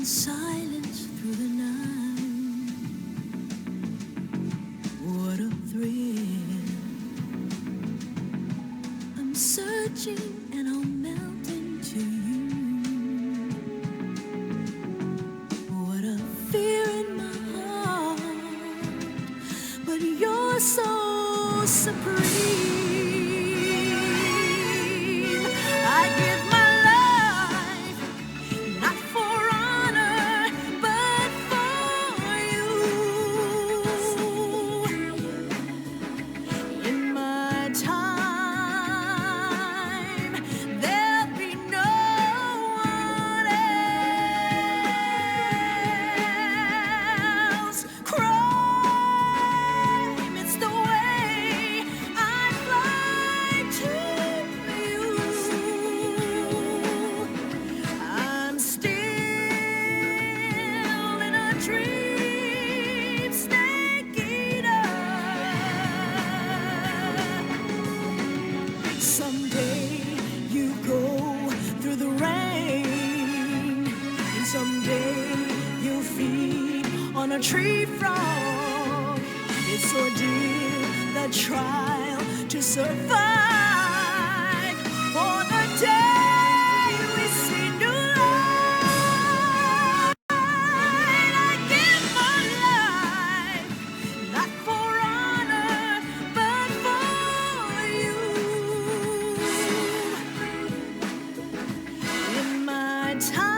silence through the night. What a thrill. I'm searching and I'll melt into you. What a fear in my heart, but you're so supreme. I give my a tree frog. It's ordeal, the trial to survive. For the day we see new light, I give my life, not for honor, but for you. In my time,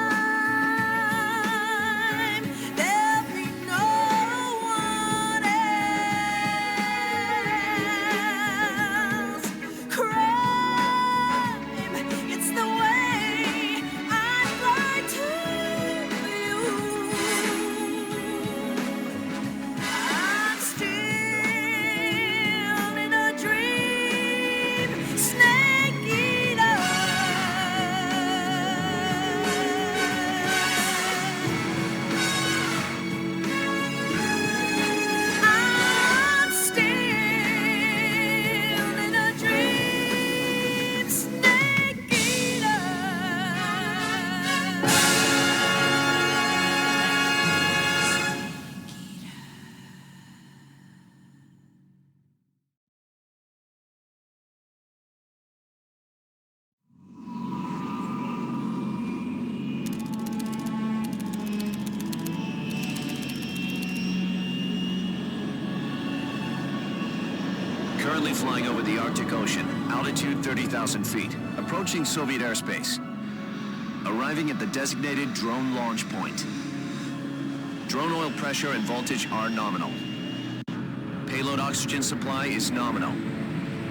currently flying over the Arctic Ocean, altitude 30,000 feet, approaching Soviet airspace. Arriving at the designated drone launch point. Drone oil pressure and voltage are nominal. Payload oxygen supply is nominal.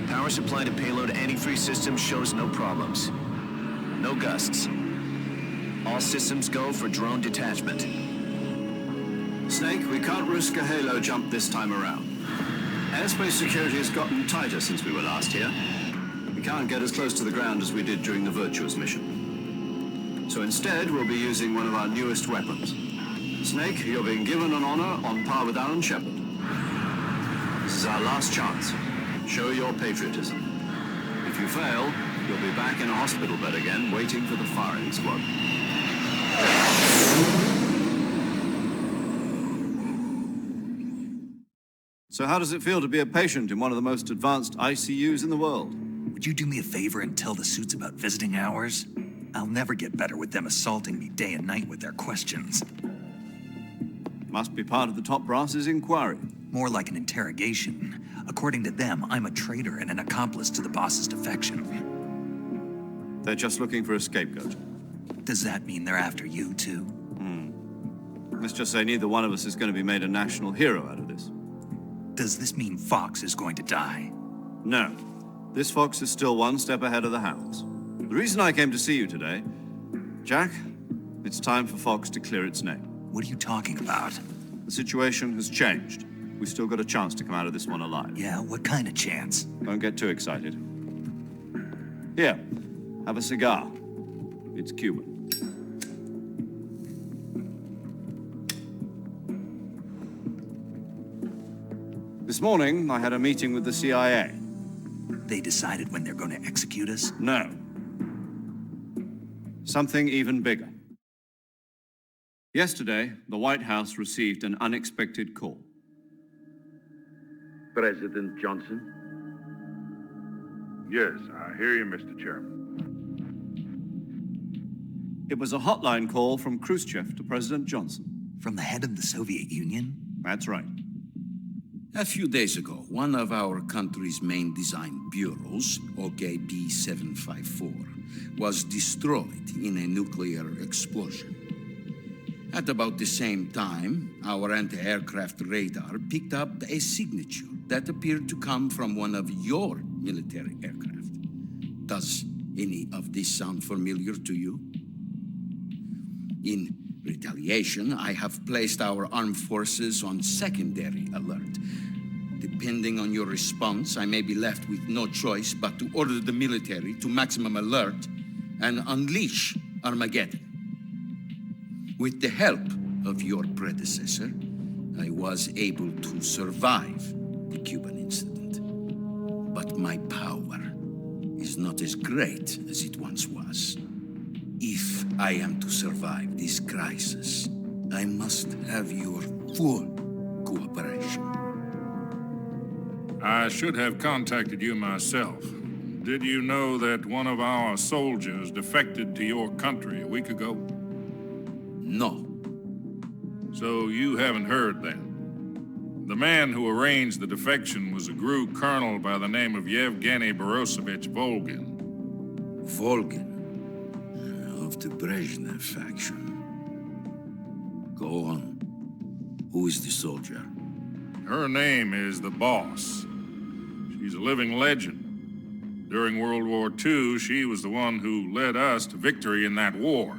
Power supply to payload antifreeze system shows no problems. No gusts. All systems go for drone detachment. Snake, we can't risk a halo jump this time around. Airspace security has gotten tighter since we were last here. We can't get as close to the ground as we did during the Virtuous mission. So instead, we'll be using one of our newest weapons. Snake, you're being given an honor on par with Alan Shepard. This is our last chance. Show your patriotism. If you fail, you'll be back in a hospital bed again, waiting for the firing squad. So how does it feel to be a patient in one of the most advanced ICUs in the world? Would you do me a favor and tell the suits about visiting hours? I'll never get better with them assaulting me day and night with their questions. Must be part of the top brass's inquiry. More like an interrogation. According to them, I'm a traitor and an accomplice to the boss's defection. They're just looking for a scapegoat. Does that mean they're after you, too? Let's just say neither one of us is going to be made a national hero out of this. Does this mean Fox is going to die? No. This fox is still one step ahead of the hounds. The reason I came to see you today, Jack, it's time for Fox to clear its name. What are you talking about? The situation has changed. We've still got a chance to come out of this one alive. Yeah, what kind of chance? Don't get too excited. Here, have a cigar. It's Cuban. This morning, I had a meeting with the CIA. They decided when they're going to execute us? No. Something even bigger. Yesterday, the White House received an unexpected call. President Johnson? Yes, I hear you, Mr. Chairman. It was a hotline call from Khrushchev to President Johnson. From the head of the Soviet Union? That's right. A few days ago, one of our country's main design bureaus, OKB 754, was destroyed in a nuclear explosion. At about the same time, our anti-aircraft radar picked up a signature that appeared to come from one of your military aircraft. Does any of this sound familiar to you? In retaliation, I have placed our armed forces on secondary alert. Depending on your response, I may be left with no choice but to order the military to maximum alert and unleash Armageddon. With the help of your predecessor, I was able to survive the Cuban incident. But my power is not as great as it once was. If I am to survive this crisis, I must have your full cooperation. I should have contacted you myself. Did you know that one of our soldiers defected to your country a week ago? No. So you haven't heard then. The man who arranged the defection was a GRU colonel by the name of Yevgeny Borosovich Volgin. Volgin, of the Brezhnev faction. Go on. Who is the soldier? Her name is the Boss. She's a living legend. During World War II, she was the one who led us to victory in that war.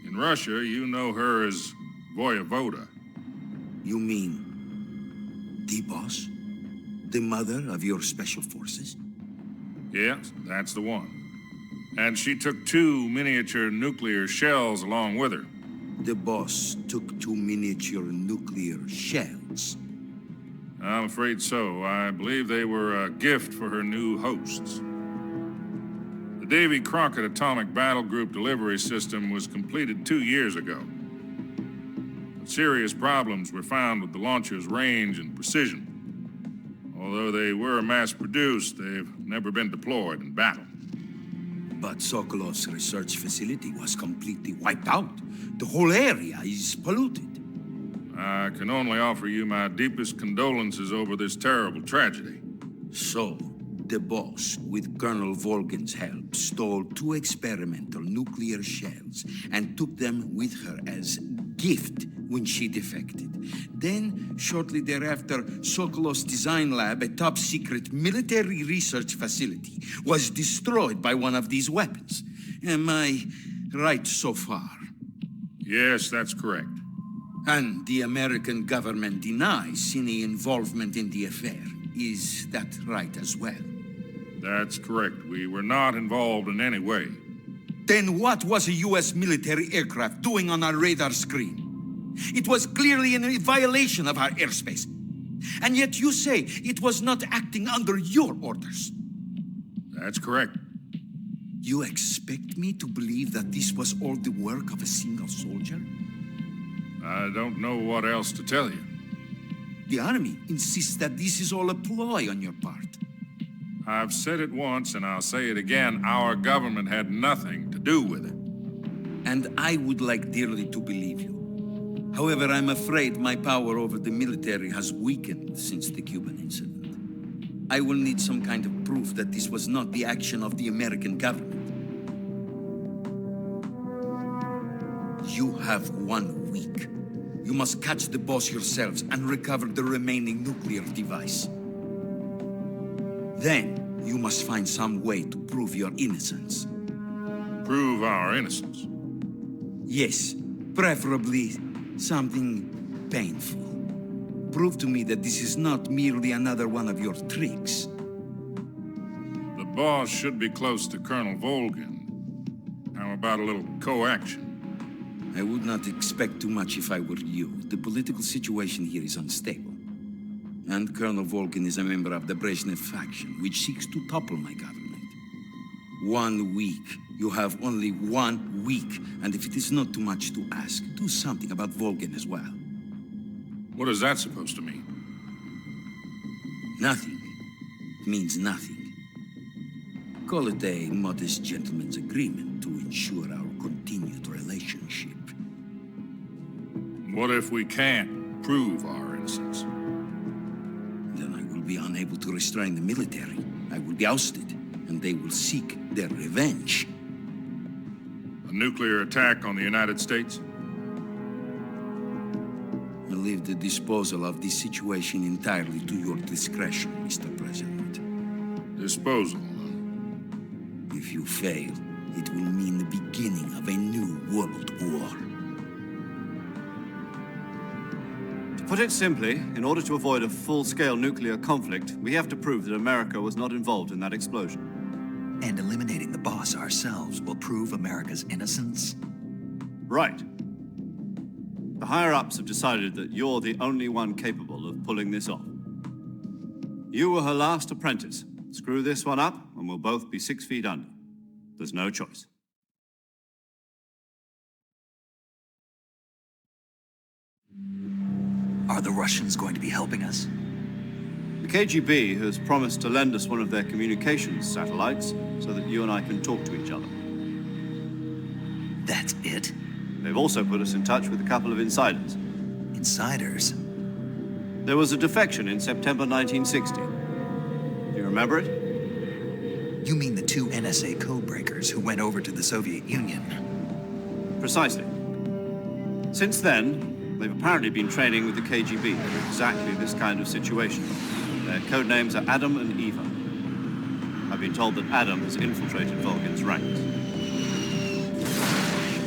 In Russia, you know her as Voyevoda. You mean the Boss? The mother of your special forces? Yes, that's the one. And she took 2 miniature nuclear shells along with her. The Boss took 2 miniature nuclear shells. I'm afraid so. I believe they were a gift for her new hosts. The Davy Crockett Atomic Battle Group delivery system was completed 2 years ago. But serious problems were found with the launcher's range and precision. Although they were mass-produced, they've never been deployed in battle. But Sokolov's research facility was completely wiped out. The whole area is polluted. I can only offer you my deepest condolences over this terrible tragedy. So, the Boss, with Colonel Volgin's help, stole 2 experimental nuclear shells and took them with her as gift when she defected. Then, shortly thereafter, Sokolov's design lab, a top-secret military research facility, was destroyed by one of these weapons. Am I right so far? Yes, that's correct. And the American government denies any involvement in the affair. Is that right as well? That's correct. We were not involved in any way. Then what was a U.S. military aircraft doing on our radar screen? It was clearly in a violation of our airspace. And yet you say it was not acting under your orders. That's correct. You expect me to believe that this was all the work of a single soldier? I don't know what else to tell you. The Army insists that this is all a ploy on your part. I've said it once and I'll say it again. Our government had nothing to do with it. And I would like dearly to believe you. However, I'm afraid my power over the military has weakened since the Cuban incident. I will need some kind of proof that this was not the action of the American government. You have 1 week. You must catch the Boss yourselves and recover the remaining nuclear device. Then, you must find some way to prove your innocence. Prove our innocence. Yes, preferably something painful. Prove to me that this is not merely another one of your tricks. The Boss should be close to Colonel Volgin. How about a little co-action? I would not expect too much if I were you. The political situation here is unstable. And Colonel Volgin is a member of the Brezhnev faction, which seeks to topple my government. 1 week. You have only 1 week. And if it is not too much to ask, do something about Volgan as well. What is that supposed to mean? Nothing. It means nothing. Call it a modest gentleman's agreement to ensure our continued relationship. What if we can't prove our innocence? Then I will be unable to restrain the military. I will be ousted, and they will seek their revenge. A nuclear attack on the United States? I leave the disposal of this situation entirely to your discretion, Mr. President. Disposal. If you fail, it will mean the beginning of a new world war. To put it simply, in order to avoid a full-scale nuclear conflict, we have to prove that America was not involved in that explosion. And eliminating the boss ourselves will prove America's innocence? Right. The higher-ups have decided that you're the only one capable of pulling this off. You were her last apprentice. Screw this one up, and we'll both be 6 feet under. There's no choice. Are the Russians going to be helping us? The KGB has promised to lend us one of their communications satellites so that you and I can talk to each other. That's it? They've also put us in touch with a couple of insiders. Insiders? There was a defection in September 1960. Do you remember it? You mean the 2 NSA codebreakers who went over to the Soviet Union? Precisely. Since then, they've apparently been training with the KGB for exactly this kind of situation. Their code names are Adam and Eva. I've been told that Adam has infiltrated Volgan's ranks.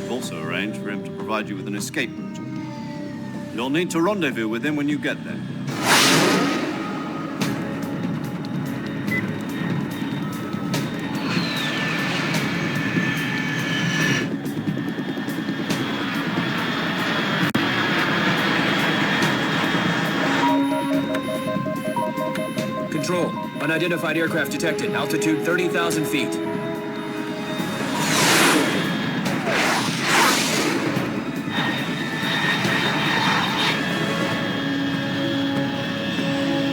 We've also arranged for him to provide you with an escape route. You'll need to rendezvous with him when you get there. Control. Unidentified aircraft detected. Altitude 30,000 feet.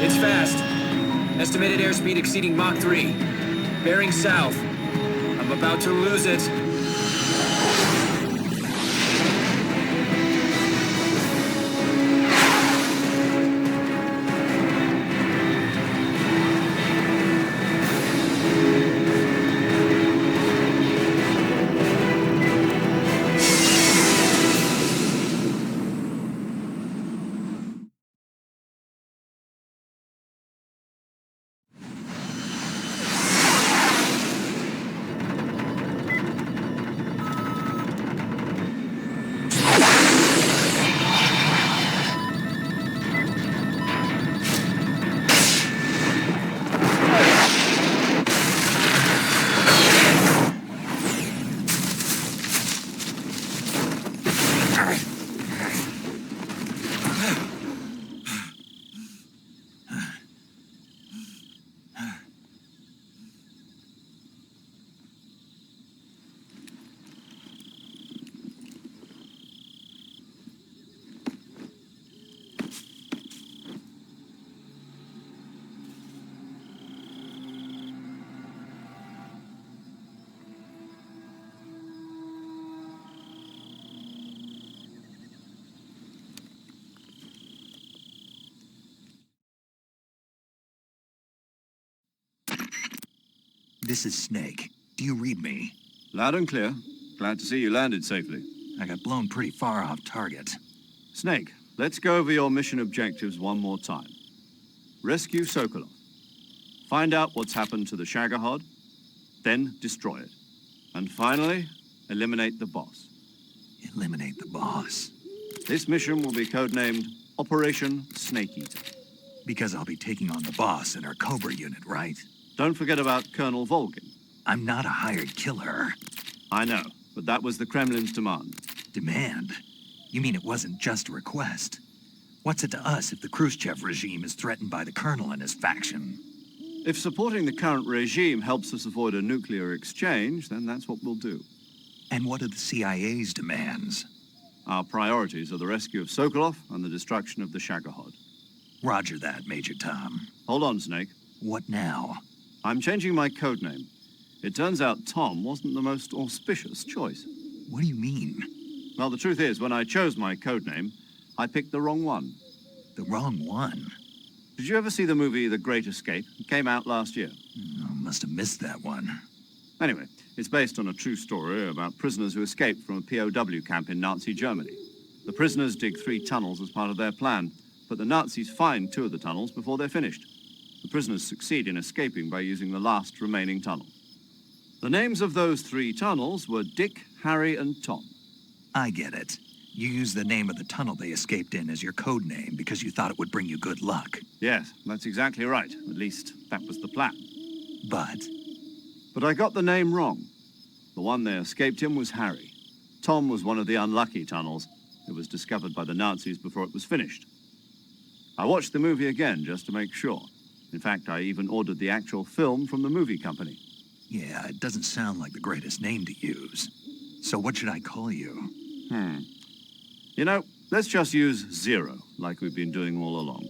It's fast. Estimated airspeed exceeding Mach 3. Bearing south. I'm about to lose it. This is Snake. Do you read me? Loud and clear. Glad to see you landed safely. I got blown pretty far off target. Snake, let's go over your mission objectives one more time. Rescue Sokolov. Find out what's happened to the Shagohod, then destroy it. And finally, eliminate the boss. Eliminate the boss. This mission will be codenamed Operation Snake Eater. Because I'll be taking on the boss in our Cobra unit, right? Don't forget about Colonel Volgan. I'm not a hired killer. I know, but that was the Kremlin's demand. Demand? You mean it wasn't just a request? What's it to us if the Khrushchev regime is threatened by the Colonel and his faction? If supporting the current regime helps us avoid a nuclear exchange, then that's what we'll do. And what are the CIA's demands? Our priorities are the rescue of Sokolov and the destruction of the Shagohod. Roger that, Major Tom. Hold on, Snake. What now? I'm changing my codename. It turns out Tom wasn't the most auspicious choice. What do you mean? Well, the truth is, when I chose my codename, I picked the wrong one. The wrong one? Did you ever see the movie The Great Escape? It came out last year. Oh, must have missed that one. Anyway, it's based on a true story about prisoners who escaped from a POW camp in Nazi Germany. The prisoners dig 3 tunnels as part of their plan, but the Nazis find 2 of the tunnels before they're finished. The prisoners succeed in escaping by using the last remaining tunnel. The names of those 3 tunnels were Dick, Harry, and Tom. I get it. You used the name of the tunnel they escaped in as your code name because you thought it would bring you good luck. Yes, that's exactly right. At least, that was the plan. But I got the name wrong. The one they escaped in was Harry. Tom was one of the unlucky tunnels. It was discovered by the Nazis before it was finished. I watched the movie again just to make sure. In fact, I even ordered the actual film from the movie company. yeah, it doesn't sound like the greatest name to use. So what should I call you? You know, let's just use Zero, like we've been doing all along.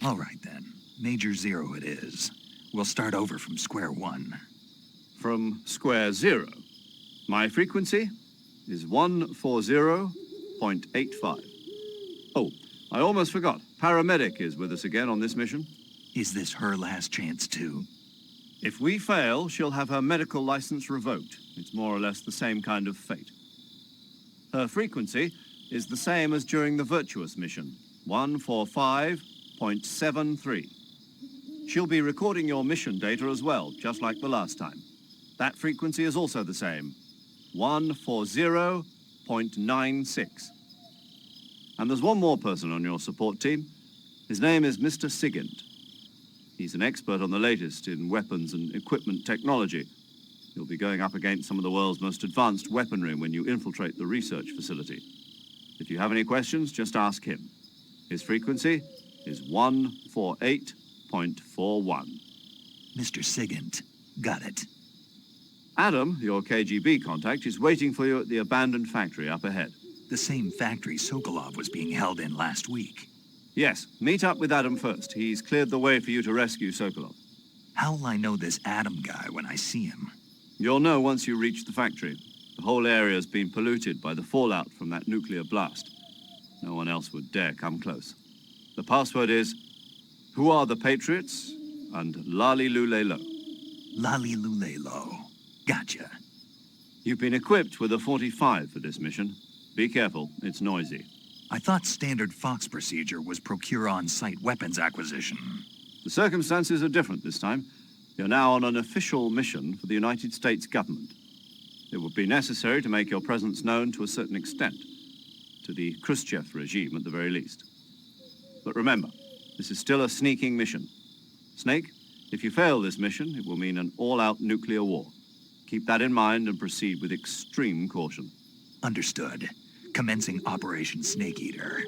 All right then. Major Zero it is. We'll start over from square one. From square 0. My frequency is 140.85. Oh, I almost forgot. Paramedic is with us again on this mission. Is this her last chance too? If we fail, she'll have her medical license revoked. It's more or less the same kind of fate. Her frequency is the same as during the Virtuous mission, 145.73. She'll be recording your mission data as well, just like the last time. That frequency is also the same, 140.96. And there's one more person on your support team. His name is Mr. Sigint. He's an expert on the latest in weapons and equipment technology. You'll be going up against some of the world's most advanced weaponry when you infiltrate the research facility. If you have any questions, just ask him. His frequency is 148.41. Mr. Sigint. Got it. Adam, your KGB contact, is waiting for you at the abandoned factory up ahead. The same factory Sokolov was being held in last week. Yes, meet up with Adam first. He's cleared the way for you to rescue Sokolov. How'll I know this Adam guy when I see him? You'll know once you reach the factory. The whole area's been polluted by the fallout from that nuclear blast. No one else would dare come close. The password is, "Who are the Patriots?" and "Lali Lulelo." Lali Lulelo. Gotcha. You've been equipped with a 45 for this mission. Be careful, it's noisy. I thought standard Fox procedure was procure on-site weapons acquisition. The circumstances are different this time. You're now on an official mission for the United States government. It would be necessary to make your presence known to a certain extent, to the Khrushchev regime at the very least. But remember, this is still a sneaking mission. Snake, if you fail this mission, it will mean an all-out nuclear war. Keep that in mind and proceed with extreme caution. Understood. Commencing Operation Snake Eater.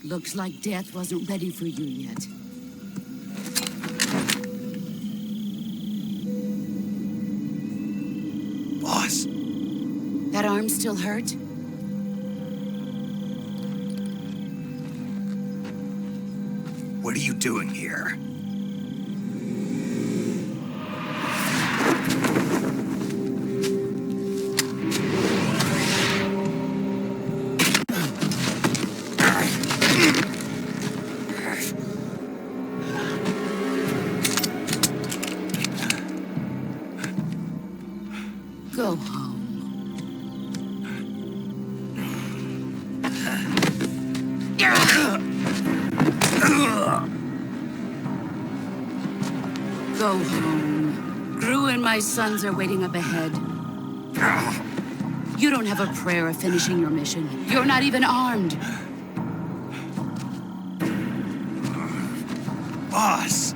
Looks like death wasn't ready for you yet. Boss. That arm still hurt? What are you doing here? Go home. Go home. Gru and my sons are waiting up ahead. You don't have a prayer of finishing your mission. You're not even armed. Boss!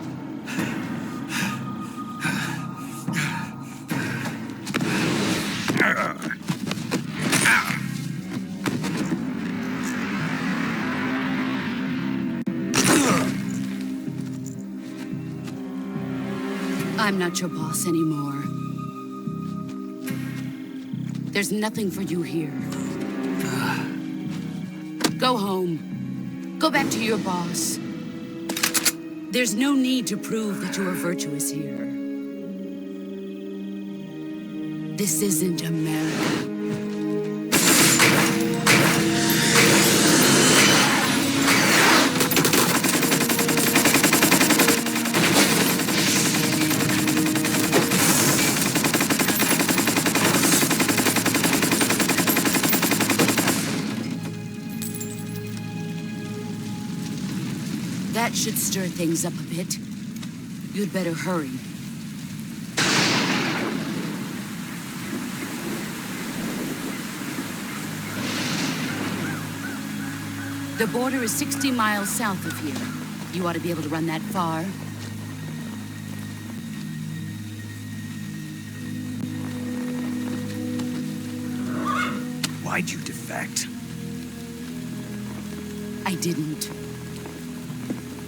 I'm not your boss anymore. There's nothing for you here. Go home. Go back to your boss. There's no need to prove that you are virtuous here. This isn't America. That should stir things up a bit. You'd better hurry. The border is 60 miles south of here. You ought to be able to run that far. Why'd you defect? I didn't.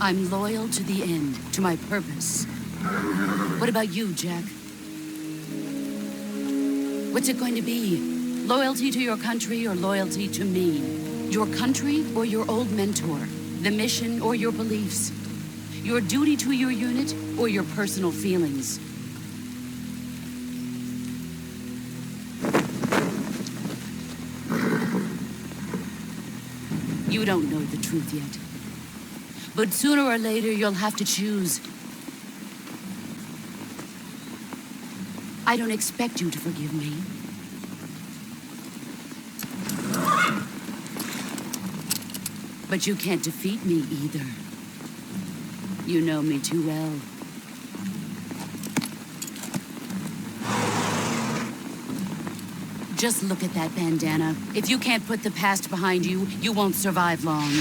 I'm loyal to the end, to my purpose. What about you, Jack? What's it going to be? Loyalty to your country or loyalty to me? Your country or your old mentor? The mission or your beliefs? Your duty to your unit or your personal feelings? You don't know the truth yet. But sooner or later, you'll have to choose. I don't expect you to forgive me. But you can't defeat me either. You know me too well. Just look at that bandana. If you can't put the past behind you, you won't survive long.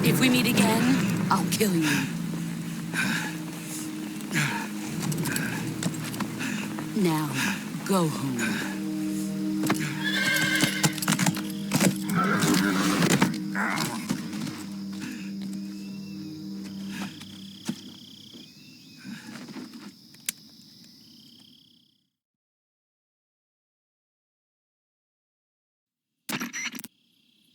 If we meet again, I'll kill you. Now, go home.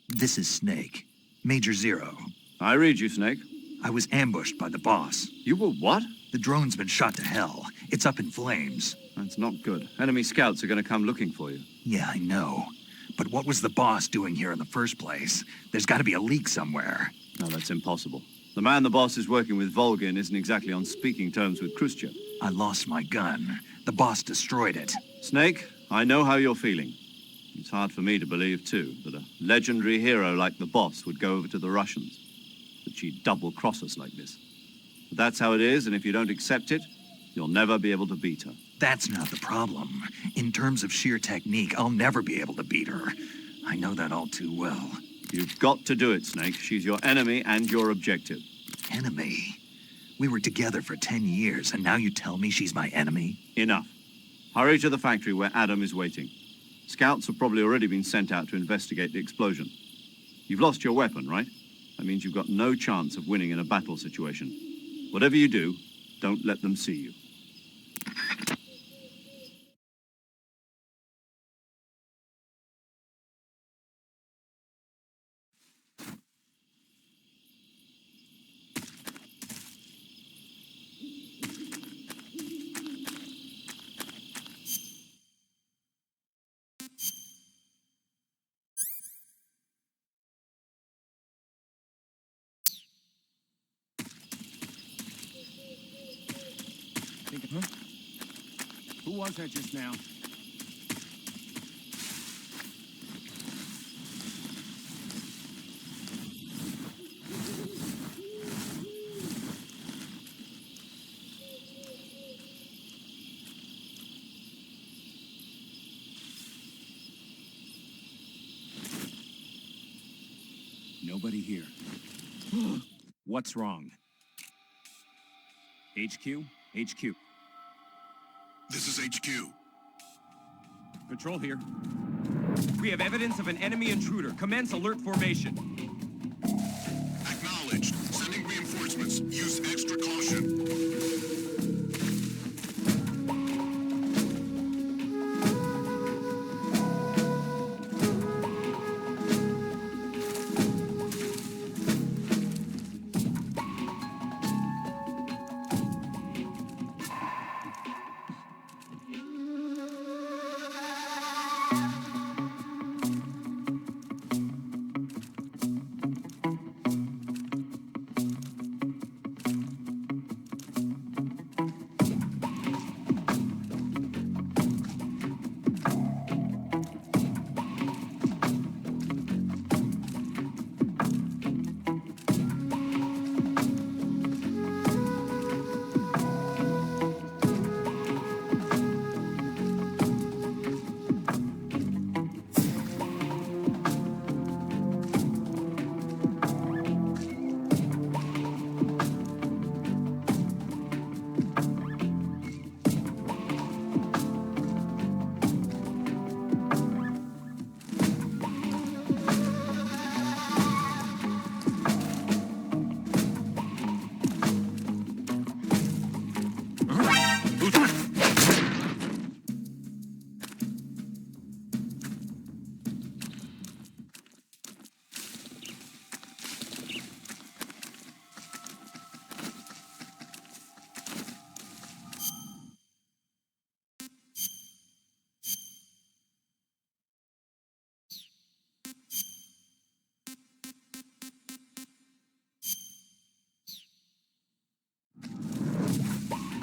This is Snake. Major Zero. I read you, Snake. I was ambushed by the boss. You were what? The drone's been shot to hell. It's up in flames. That's not good. Enemy scouts are going to come looking for you. Yeah, I know. But what was the boss doing here in the first place? There's got to be a leak somewhere. No, that's impossible. The man the boss is working with, Volgin, isn't exactly on speaking terms with Khrushchev. I lost my gun. The boss destroyed it. Snake, I know how you're feeling. It's hard for me to believe, too, that a legendary hero like the boss would go over to the Russians. That she'd double-cross us like this. But that's how it is, and if you don't accept it, you'll never be able to beat her. That's not the problem. In terms of sheer technique, I'll never be able to beat her. I know that all too well. You've got to do it, Snake. She's your enemy and your objective. Enemy? We were together for 10 years, and now you tell me she's my enemy? Enough. Hurry to the factory where Adam is waiting. Scouts have probably already been sent out to investigate the explosion. You've lost your weapon, right? That means you've got no chance of winning in a battle situation. Whatever you do, don't let them see you. Who was that just now? Nobody here. What's wrong? HQ? HQ. This is HQ. Patrol here. We have evidence of an enemy intruder. Commence alert formation. Acknowledged. Sending reinforcements. Use extra caution.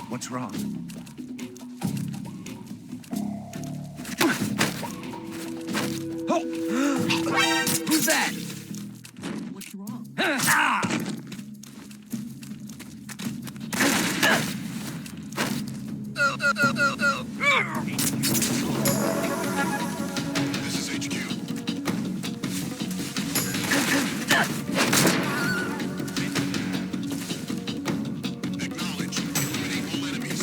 What's wrong? Who's that? What's wrong? This is HQ. Acknowledged. Eliminate all enemies.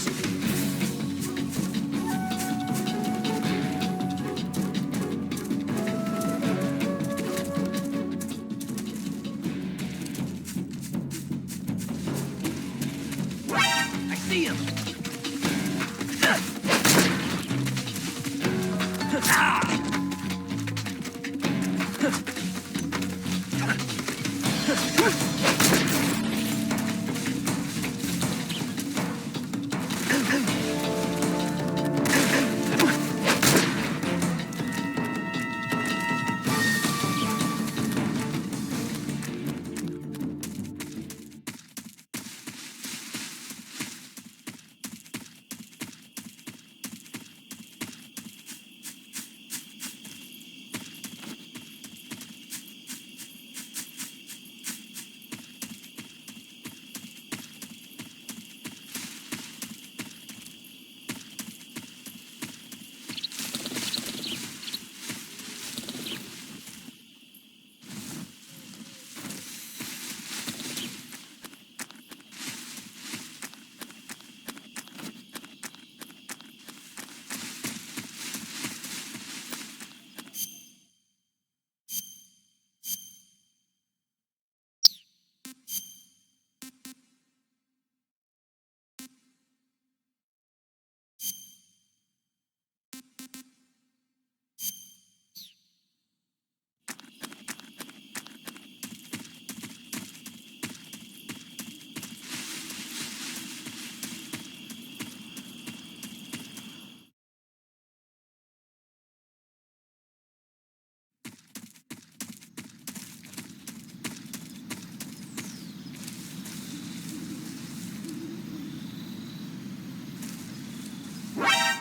I see him.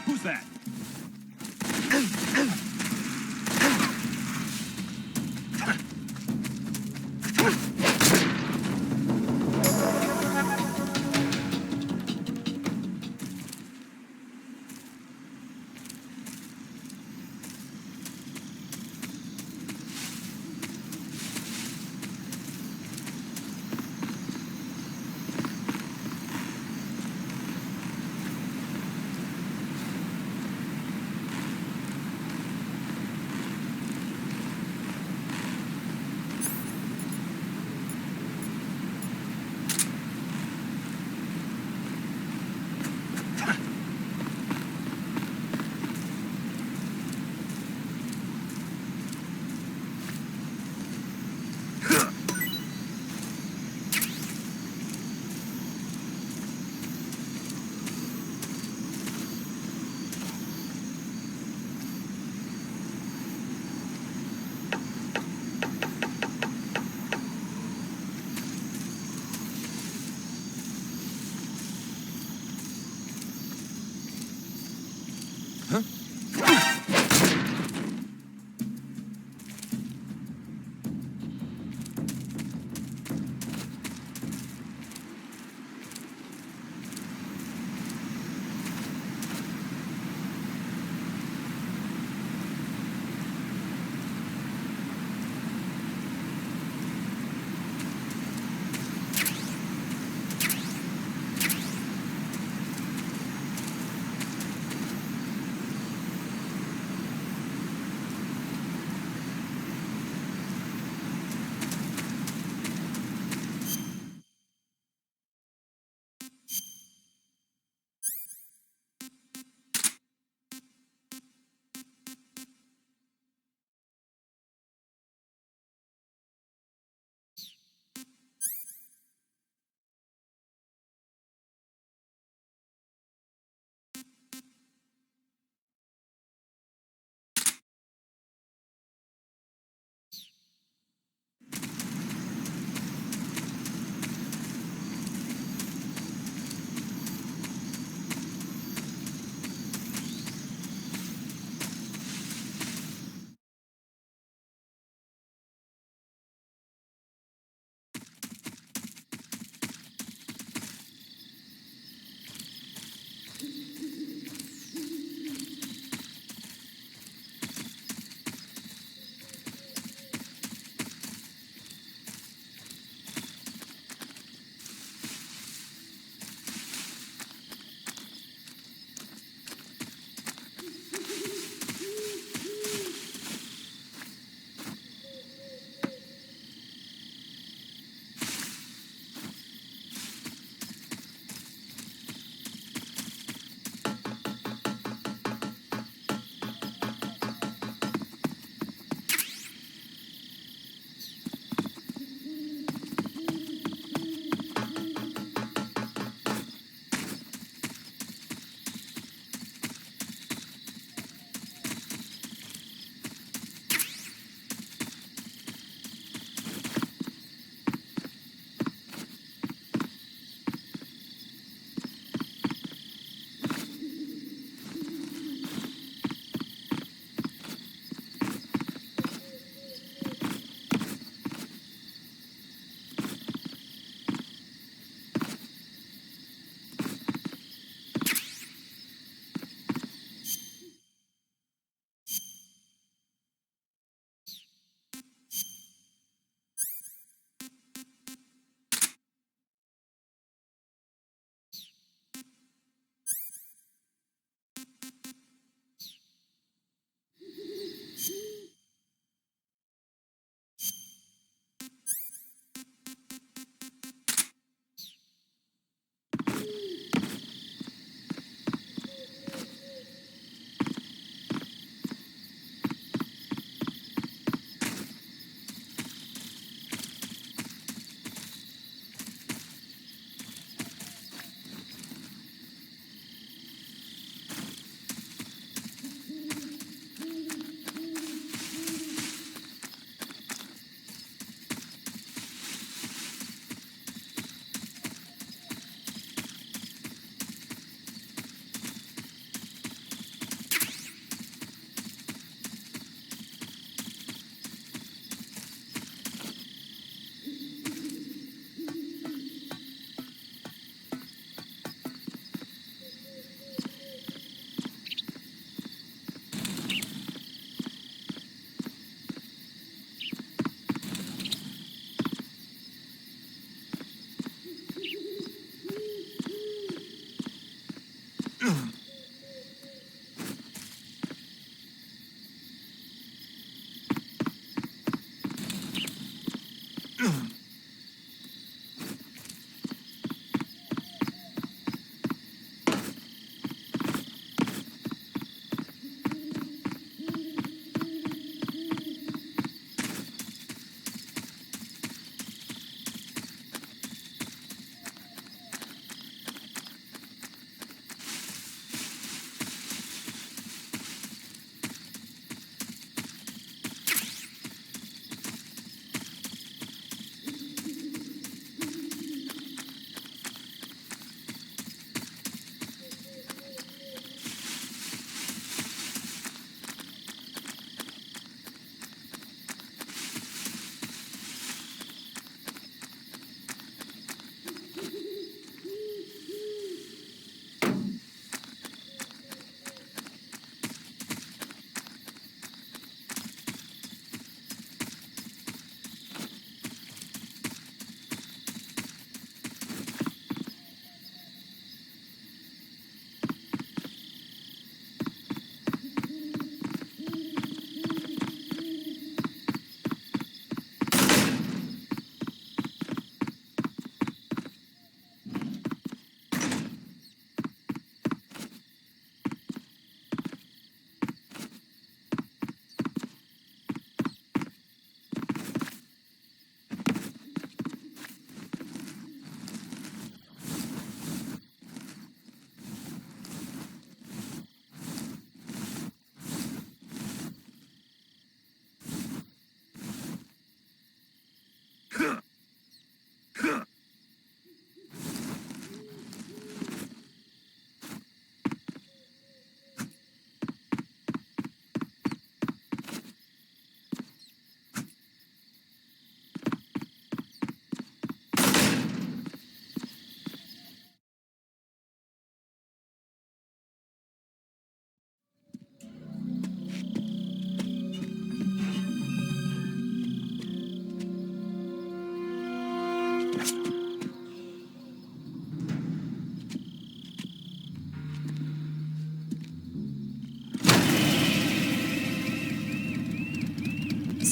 Who's that?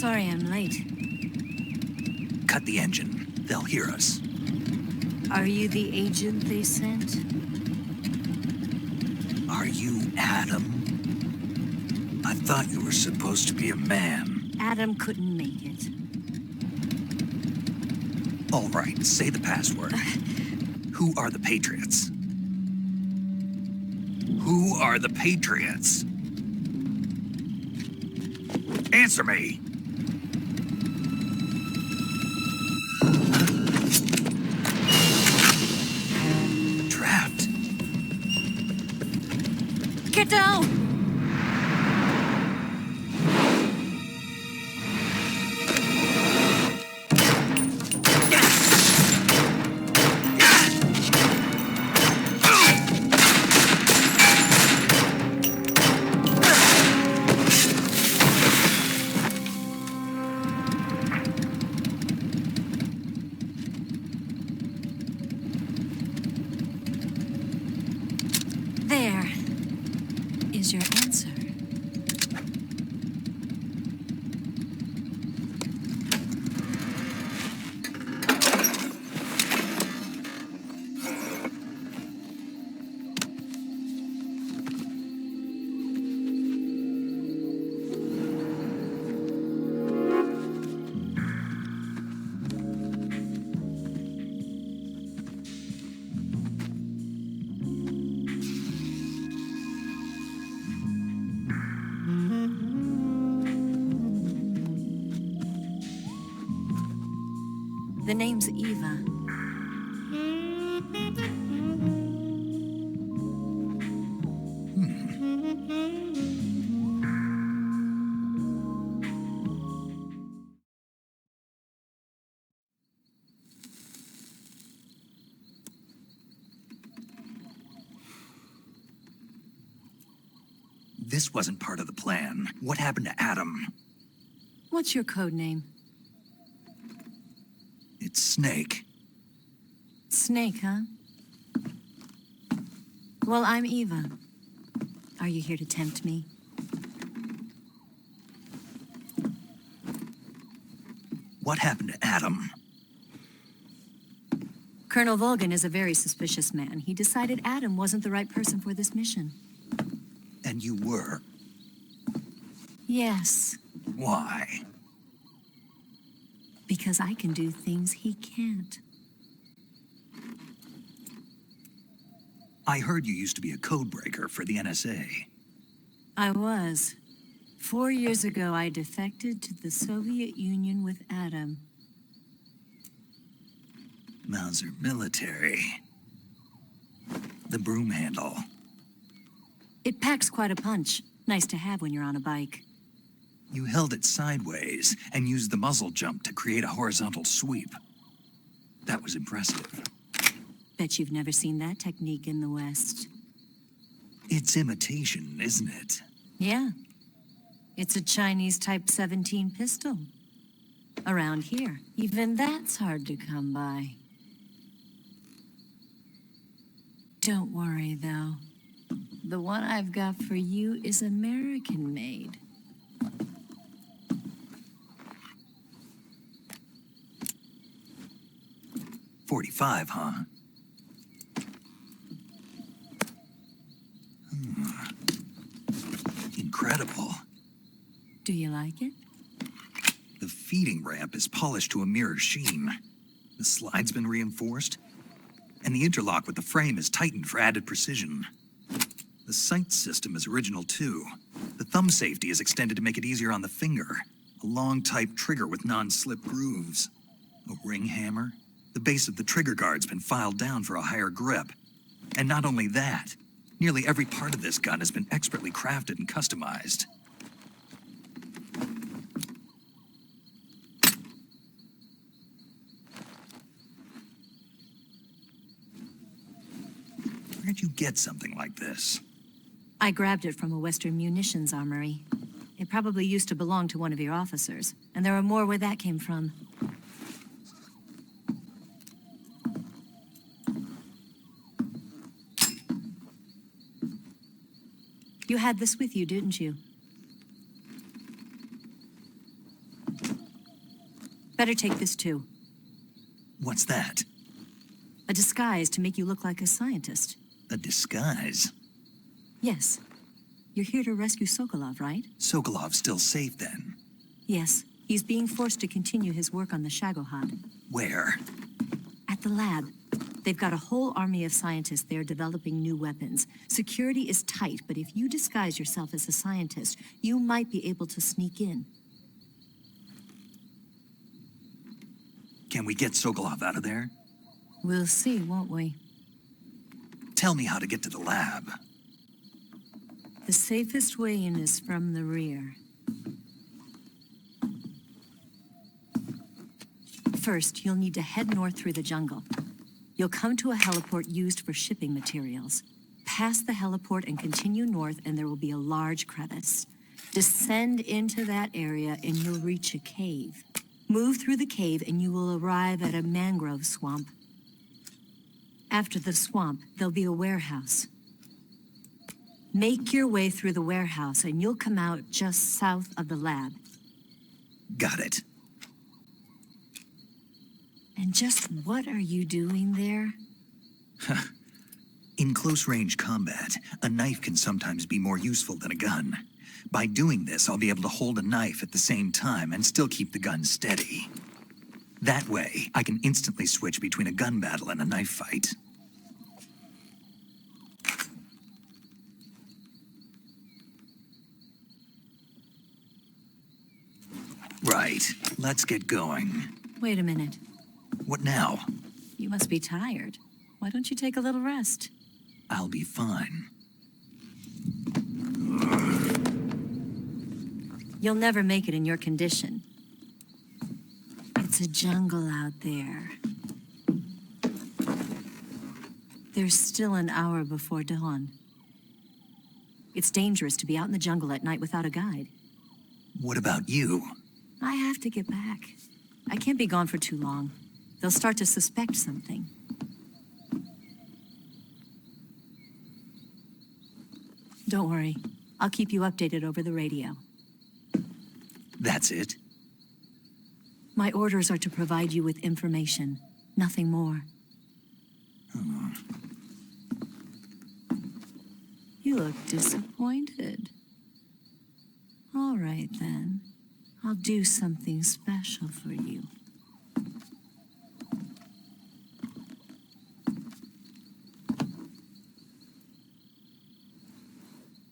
Sorry I'm late. Cut the engine. They'll hear us. Are you the agent they sent? Are you Adam? I thought you were supposed to be a man. Adam couldn't make it. All right, say the password. Who are the Patriots? Who are the Patriots? Answer me! Trapped. Get down! There is your answer. The name's Eva. This wasn't part of the plan. What happened to Adam? What's your code name? It's Snake. Snake, huh? Well, I'm Eva. Are you here to tempt me? What happened to Adam? Colonel Volgan is a very suspicious man. He decided Adam wasn't the right person for this mission. And you were. Yes, Why? because I can do things he can't. I heard you used to be a codebreaker for the NSA. I was. 4 years ago, I defected to the Soviet Union with Adam. Mauser military. The broom handle. It packs quite a punch. Nice to have when you're on a bike. You held it sideways and used the muzzle jump to create a horizontal sweep. That was impressive. Bet you've never seen that technique in the West. It's imitation, isn't it? Yeah. It's a Chinese Type 17 pistol. Around here, even that's hard to come by. Don't worry, though. The one I've got for you is American-made. .45, huh? Incredible. Do you like it? The feeding ramp is polished to a mirror sheen. The slide's been reinforced, and the interlock with the frame is tightened for added precision. The sight system is original too. The thumb safety is extended to make it easier on the finger. A long type trigger with non-slip grooves. A ring hammer. The base of the trigger guard's been filed down for a higher grip. And not only that, nearly every part of this gun has been expertly crafted and customized. Where'd you get something like this? I grabbed it from a Western munitions armory. It probably used to belong to one of your officers, and there are more where that came from. You had this with you, didn't you? Better take this too. What's that? A disguise to make you look like a scientist. A disguise? Yes. You're here to rescue Sokolov, right? Sokolov's still safe then? Yes. He's being forced to continue his work on the Shagohod. Where? At the lab. They've got a whole army of scientists there developing new weapons. Security is tight, but if you disguise yourself as a scientist, you might be able to sneak in. Can we get Sokolov out of there? We'll see, won't we? Tell me how to get to the lab. The safest way in is from the rear. First, you'll need to head north through the jungle. You'll come to a heliport used for shipping materials. Pass the heliport and continue north, and there will be a large crevice. Descend into that area, and you'll reach a cave. Move through the cave, and you will arrive at a mangrove swamp. After the swamp, there'll be a warehouse. Make your way through the warehouse, and you'll come out just south of the lab. Got it. And just what are you doing there? In close-range combat, a knife can sometimes be more useful than a gun. By doing this, I'll be able to hold a knife at the same time and still keep the gun steady. That way, I can instantly switch between a gun battle and a knife fight. Right, let's get going. Wait a minute. What now? You must be tired. Why don't you take a little rest? I'll be fine. You'll never make it in your condition. It's a jungle out there. There's still an hour before dawn. It's dangerous to be out in the jungle at night without a guide. What about you? I have to get back. I can't be gone for too long. They'll start to suspect something. Don't worry. I'll keep you updated over the radio. That's it? My orders are to provide you with information, nothing more. You look disappointed. All right, then. I'll do something special for you.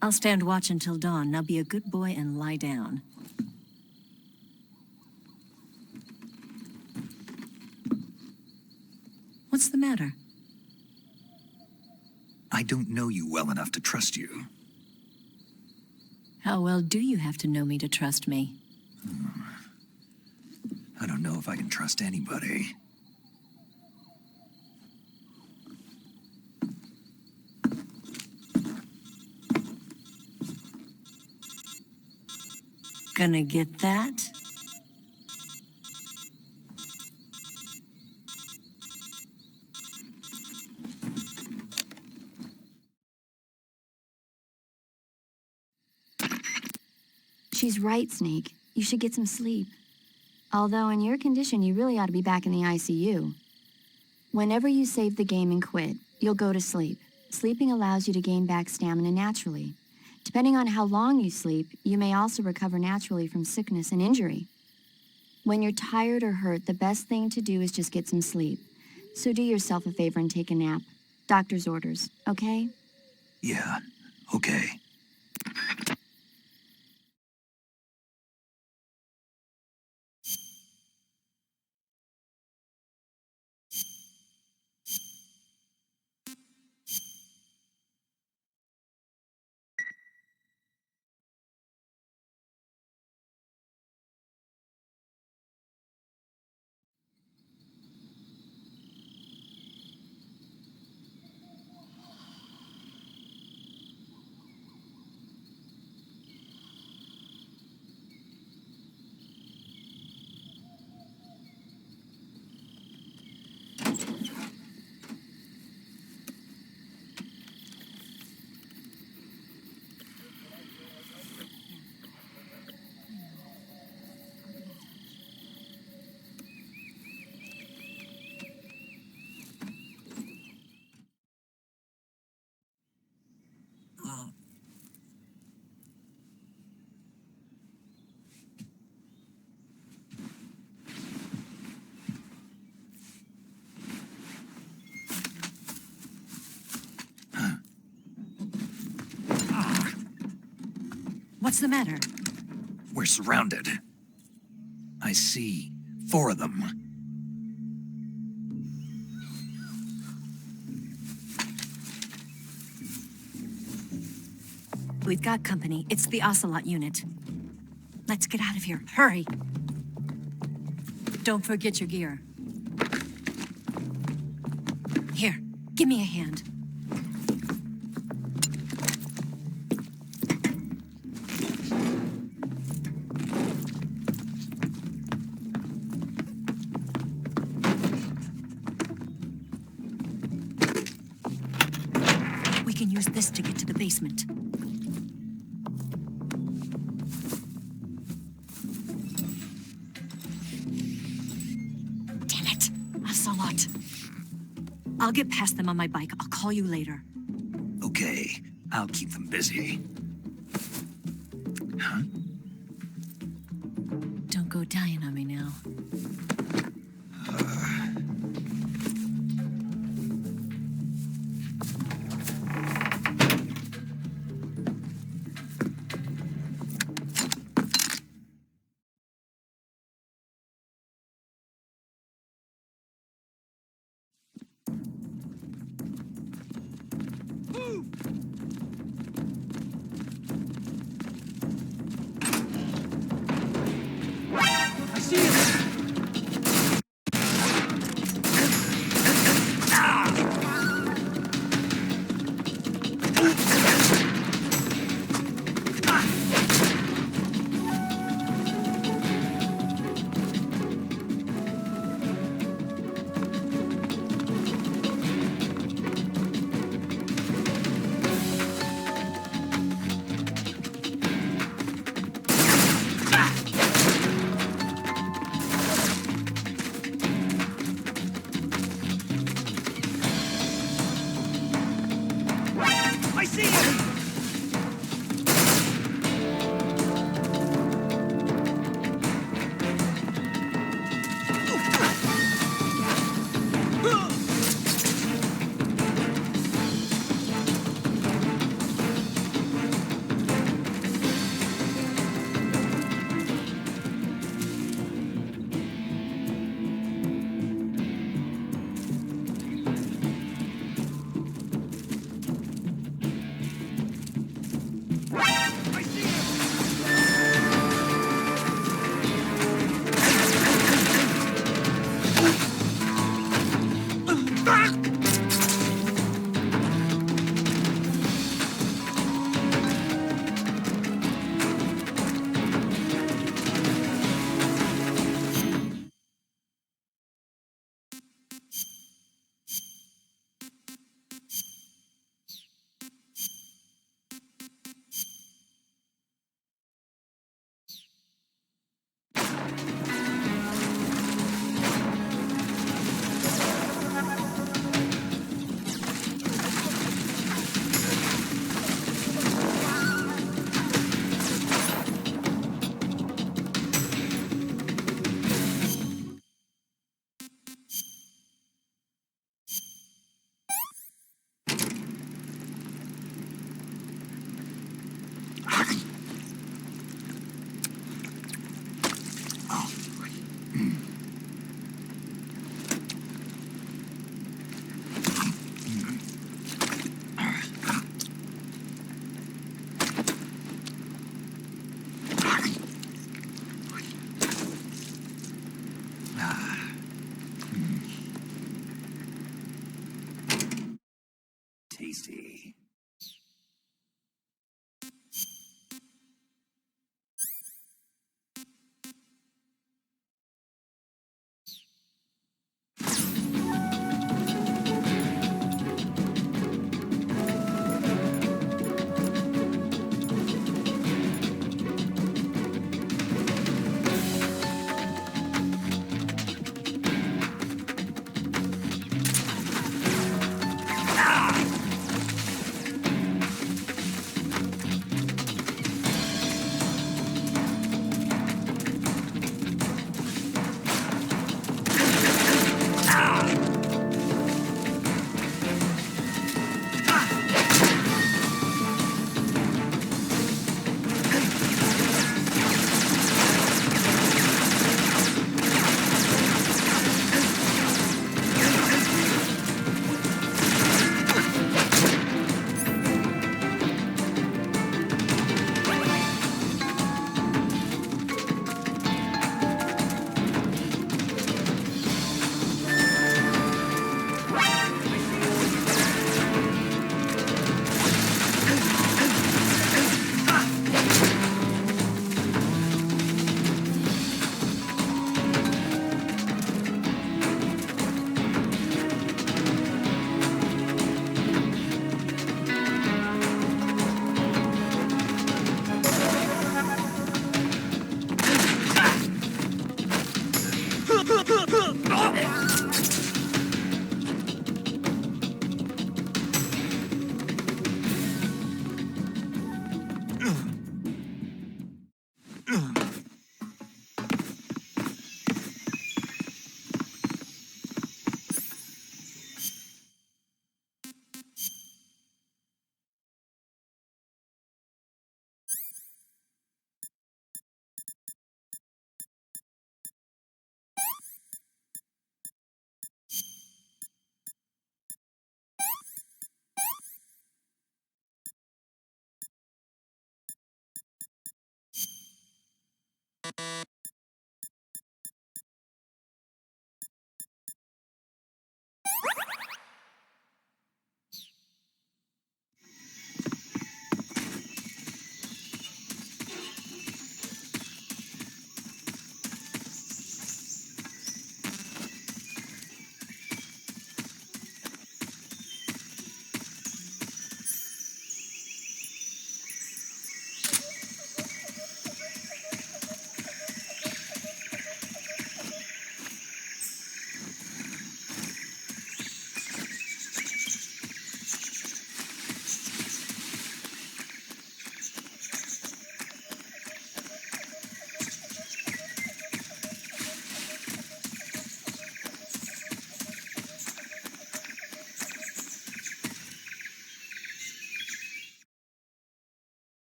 I'll stand watch until dawn. Now be a good boy and lie down. What's the matter? I don't know you well enough to trust you. How well do you have to know me to trust me? I don't know if I can trust anybody. Gonna get that? She's right, Snake. You should get some sleep. Although in your condition, you really ought to be back in the ICU. Whenever you save the game and quit, you'll go to sleep. Sleeping allows you to gain back stamina naturally. Depending on how long you sleep, you may also recover naturally from sickness and injury. When you're tired or hurt, the best thing to do is just get some sleep. So do yourself a favor and take a nap. Doctor's orders, okay? Yeah, okay. What's the matter? We're surrounded. I see 4 of them. We've got company. It's the Ocelot unit. Let's get out of here. Hurry! Don't forget your gear. Here, give me a hand. We can use this to get to the basement. Damn it, Ocelot. I'll get past them on my bike. I'll call you later. Okay, I'll keep them busy. Huh? Don't go dying on me now. I see it! I see it!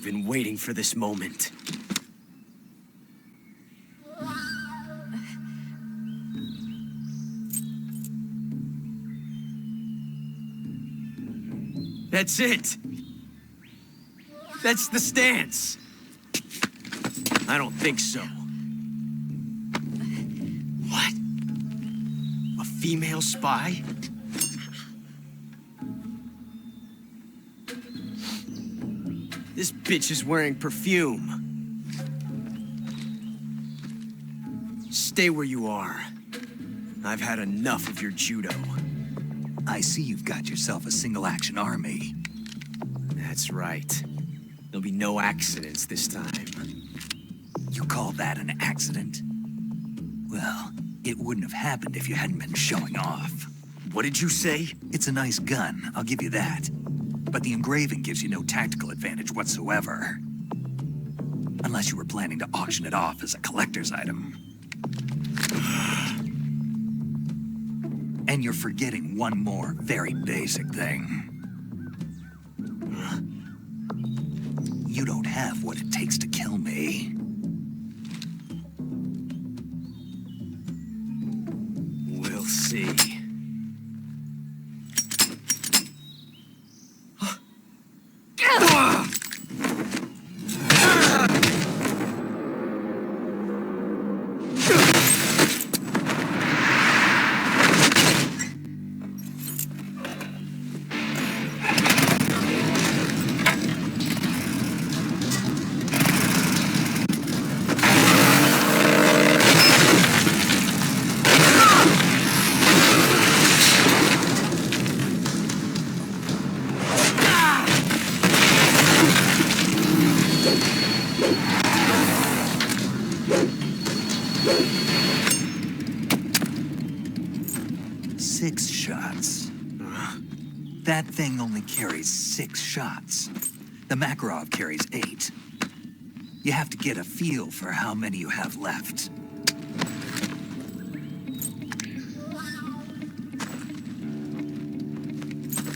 I've been waiting for this moment. That's it! That's the stance! I don't think so. What? A female spy? This bitch is wearing perfume. Stay where you are. I've had enough of your judo. I see you've got yourself a single-action army. That's right. There'll be no accidents this time. You call that an accident? Well, it wouldn't have happened if you hadn't been showing off. What did you say? It's a nice gun, I'll give you that. But the engraving gives you no tactical advantage whatsoever. Unless you were planning to auction it off as a collector's item. And you're forgetting one more very basic thing. You don't have what it takes to kill me. We'll see. That thing only carries 6 shots. The Makarov carries 8. You have to get a feel for how many you have left.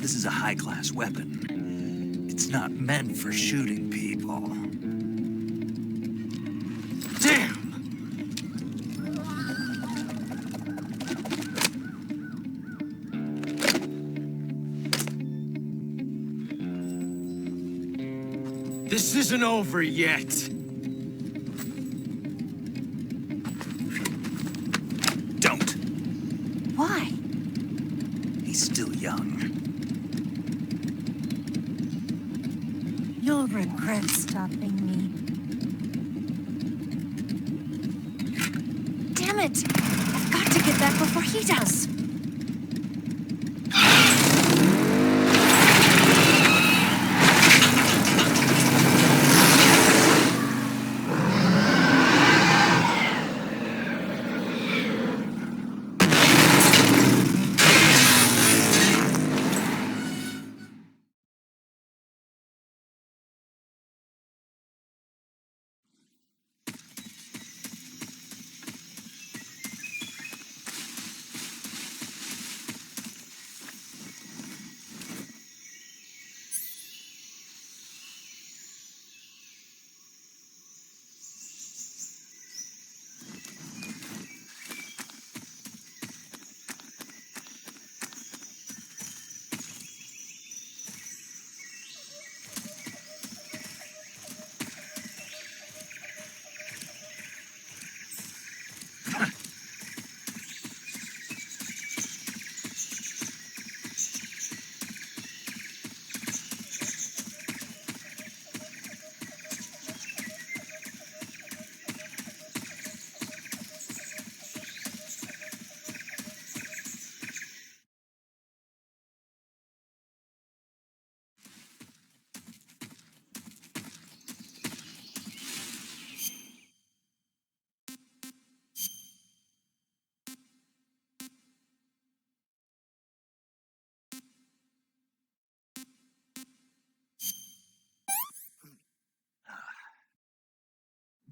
This is a high-class weapon. It's not meant for shooting people. Damn! This isn't over yet. Don't. Why? He's still young. You'll regret stopping me. Damn it! I've got to get back before he does.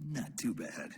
Not too bad.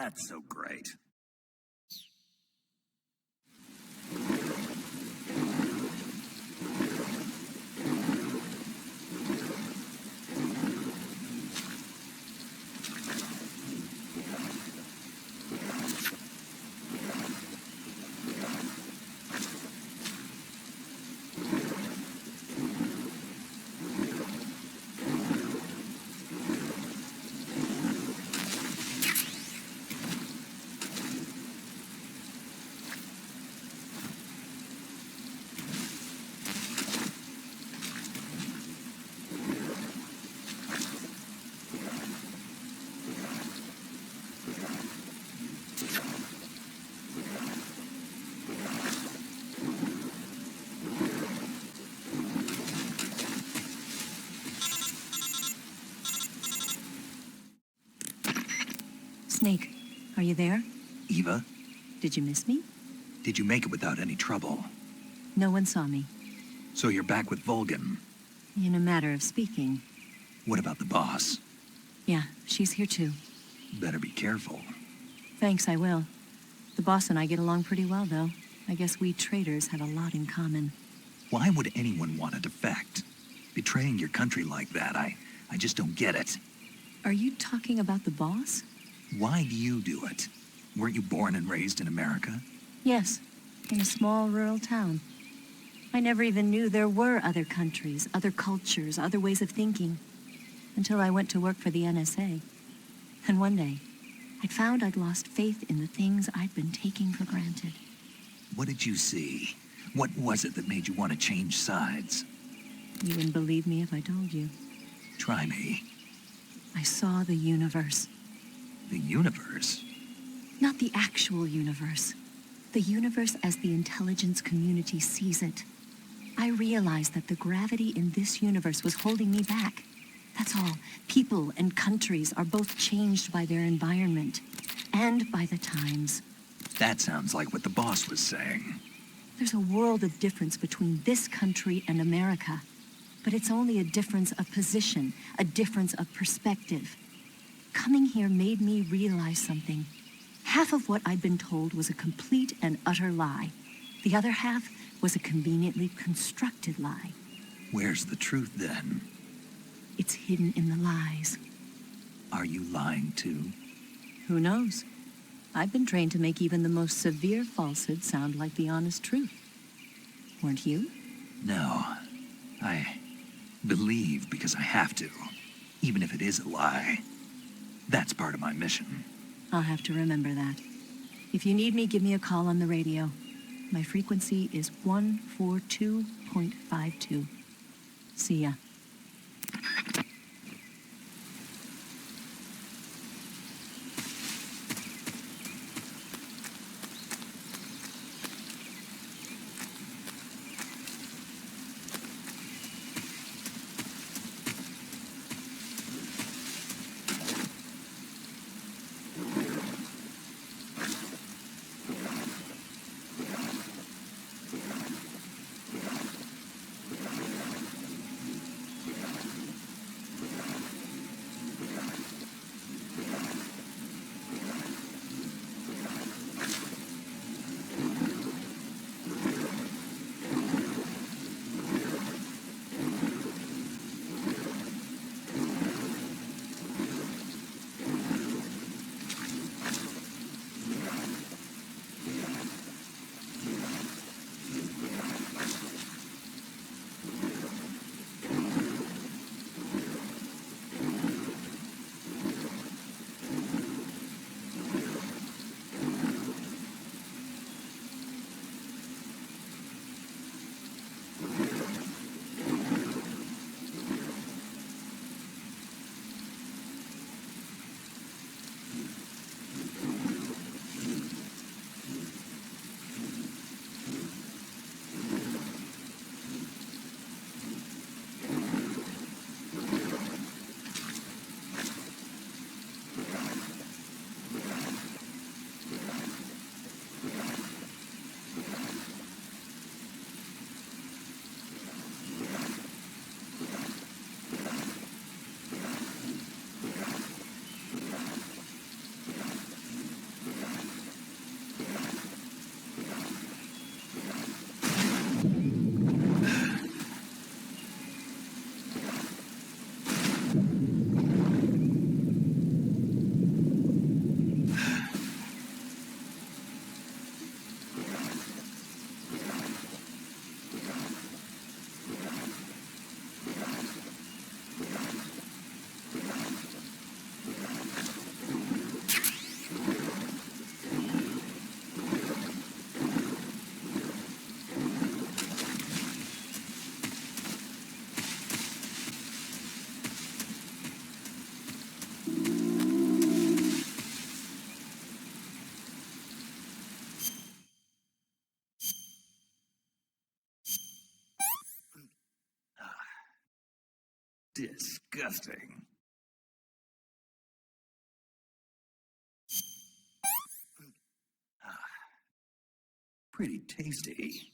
That's so great. Snake, are you there? Eva, Did you miss me? did you make it without any trouble? No one saw me. So you're back with Vulcan. In a matter of speaking. What about the boss? Yeah, she's here too. Better be careful. Thanks, I will. The boss and I get along pretty well, though. I guess we traitors have a lot in common. Why would anyone want to defect? Betraying your country like that, I just don't get it. Are you talking about the boss? Why do you do it? Weren't you born and raised in America? Yes, in a small rural town. I never even knew there were other countries, other cultures, other ways of thinking, until I went to work for the NSA. And one day, I found I'd lost faith in the things I'd been taking for granted. What did you see? What was it that made you want to change sides? You wouldn't believe me if I told you. Try me. I saw the universe. The universe? Not the actual universe. The universe as the intelligence community sees it. I realized that the gravity in this universe was holding me back. That's all. People and countries are both changed by their environment and by the times. That sounds like what the boss was saying. There's a world of difference between this country and America. But it's only a difference of position, a difference of perspective. Coming here made me realize something. Half of what I'd been told was a complete and utter lie. The other half was a conveniently constructed lie. Where's the truth then? It's hidden in the lies. Are you lying too? Who knows? I've been trained to make even the most severe falsehood sound like the honest truth. Weren't you? No. I believe because I have to, even if it is a lie. That's part of my mission. I'll have to remember that. If you need me, give me a call on the radio. My frequency is 142.52. See ya. Disgusting. Pretty tasty.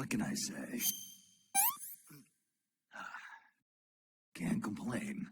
What can I say? Can't complain.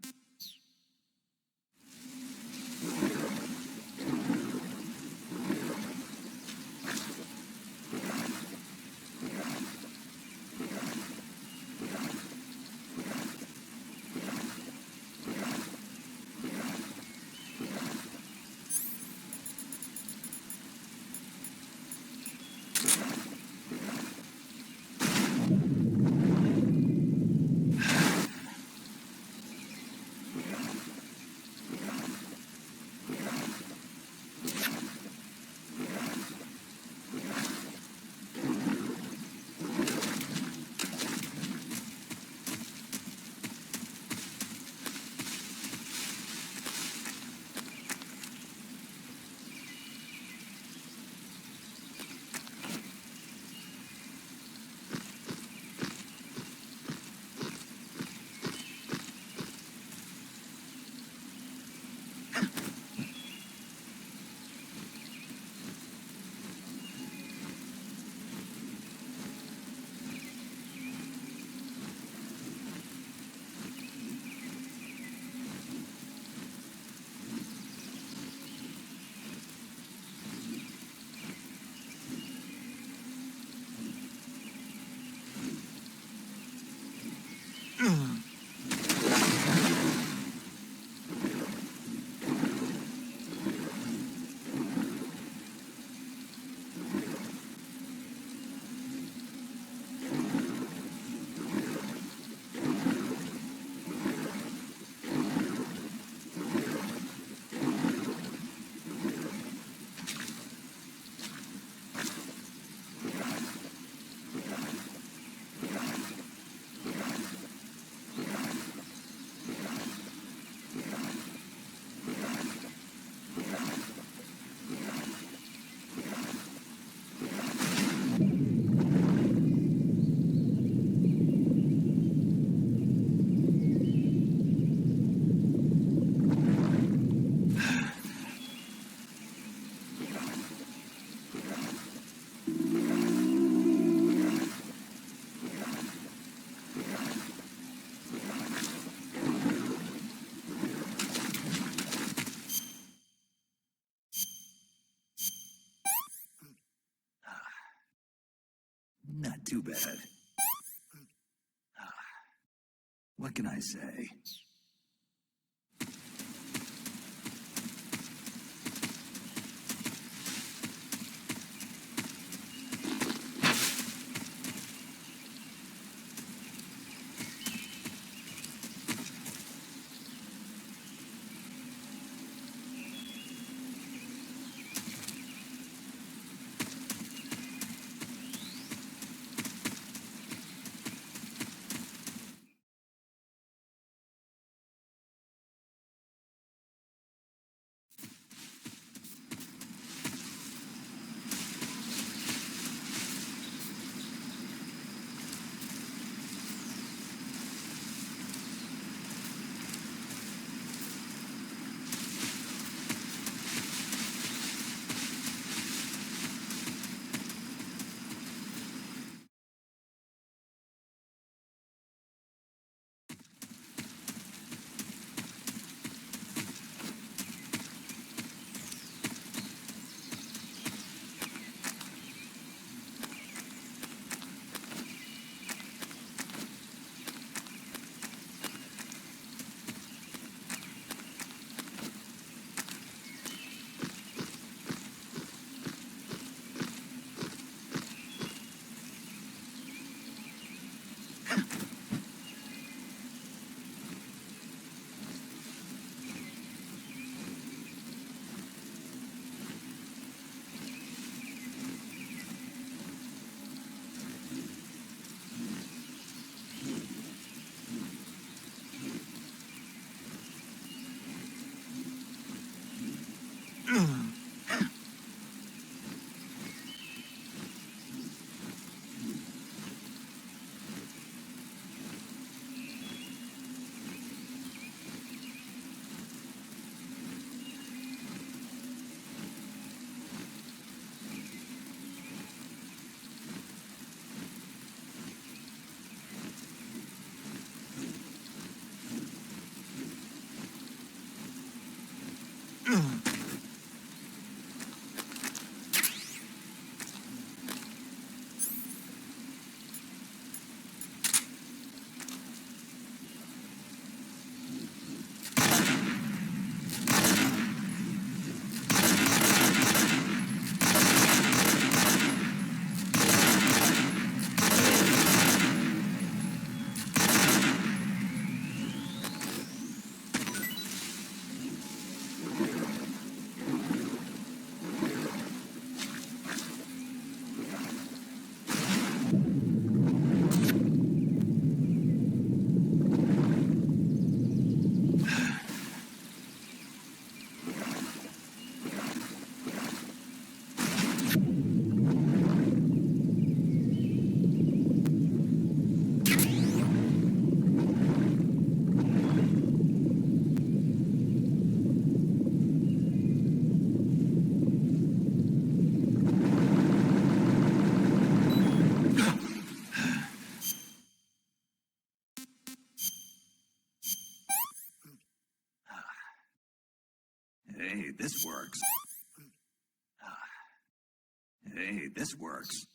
Not too bad. What can I say? Hey, this works. Hey, this works.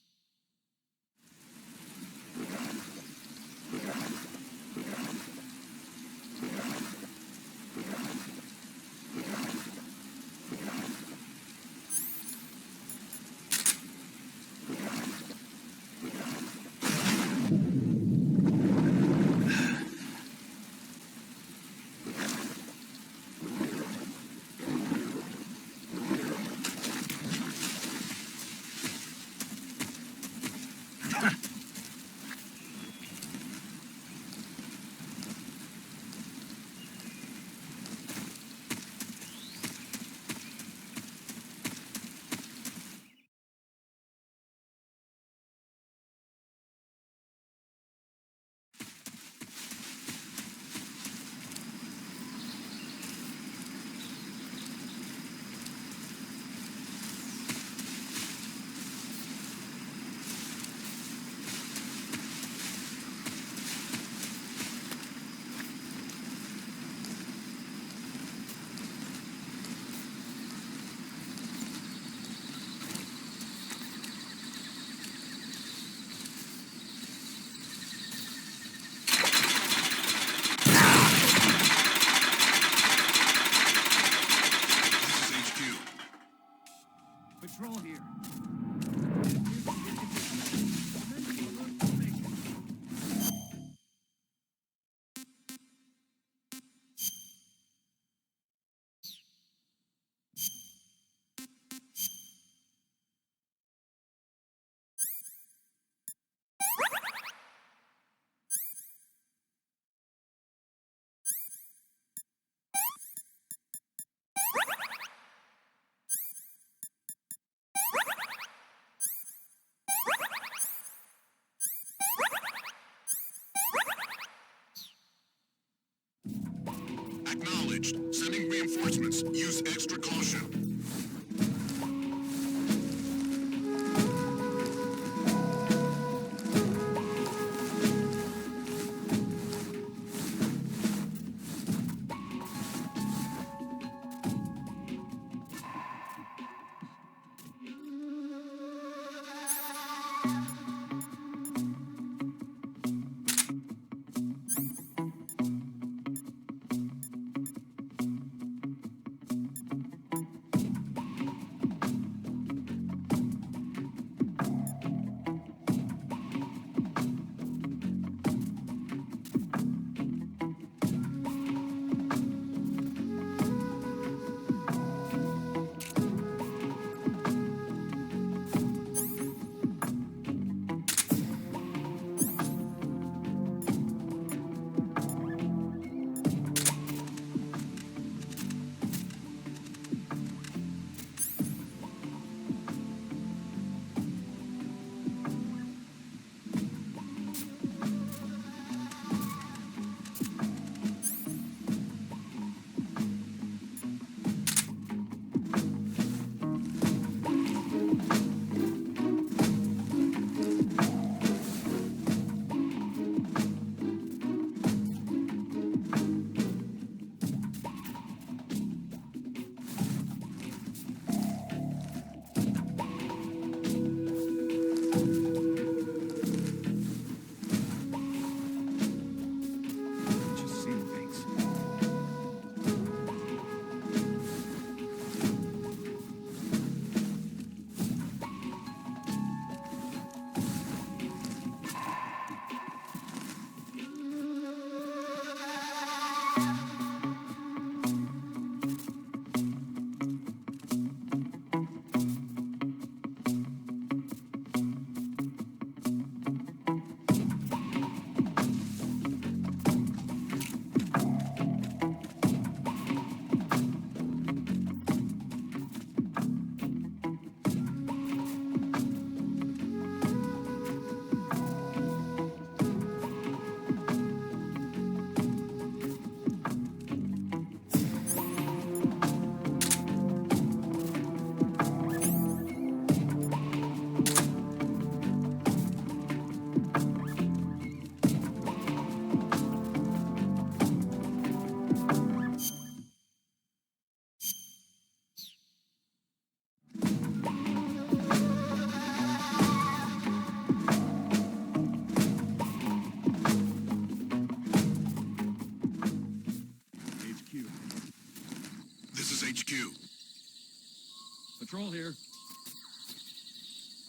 Patrol here. Acknowledged. Sending reinforcements. Use extra caution.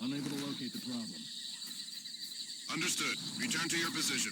Unable to locate the problem. Understood. Return to your position.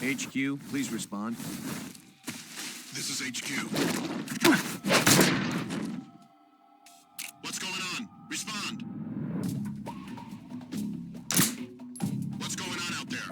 HQ, please respond. This is HQ. What's going on? Respond. What's going on out there?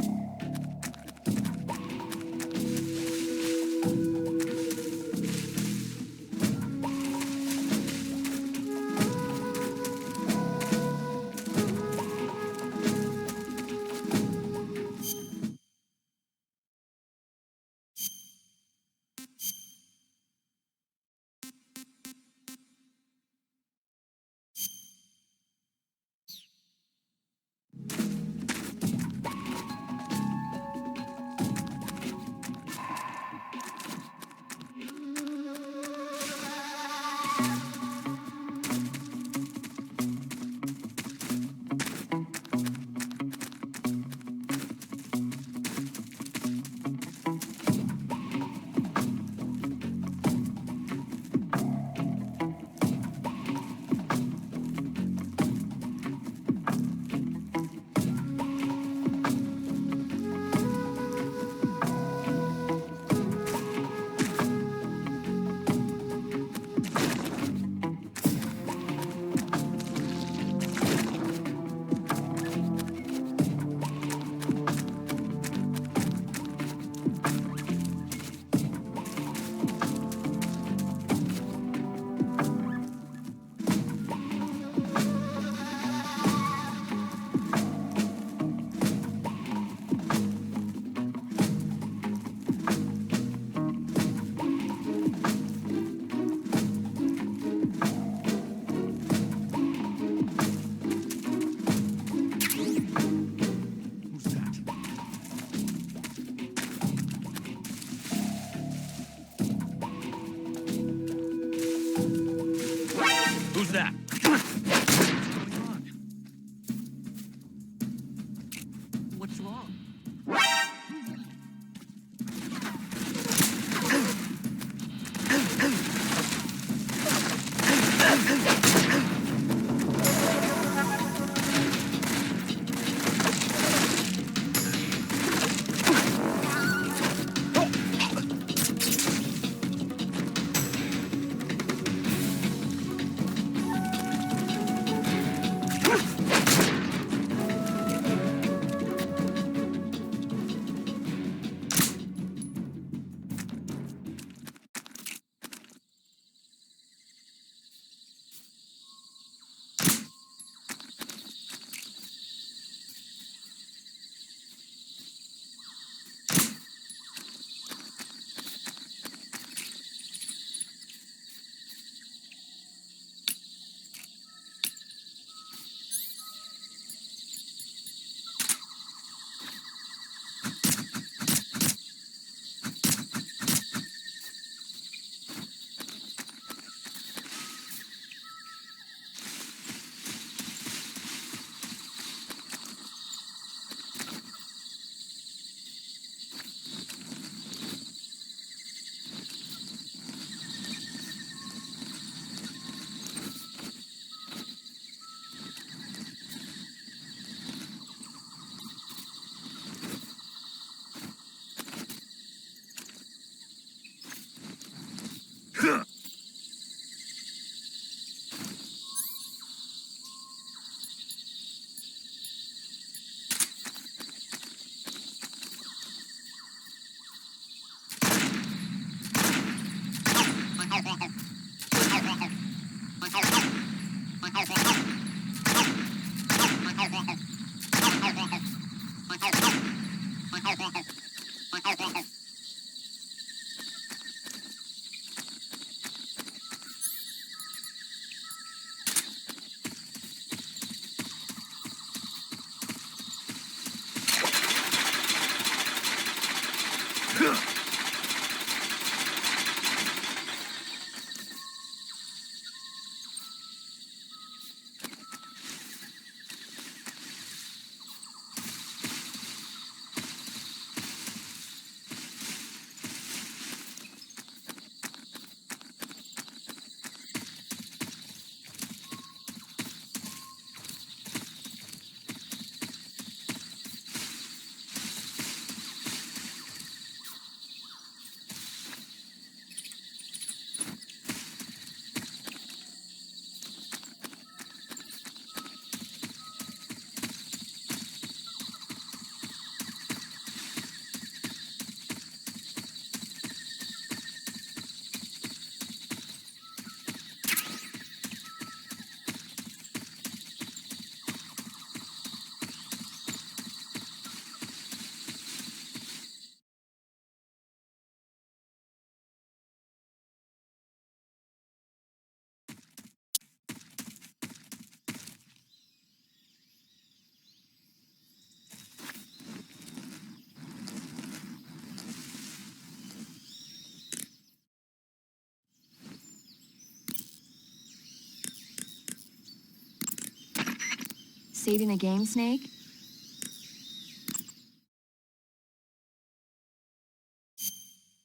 Saving the game, Snake?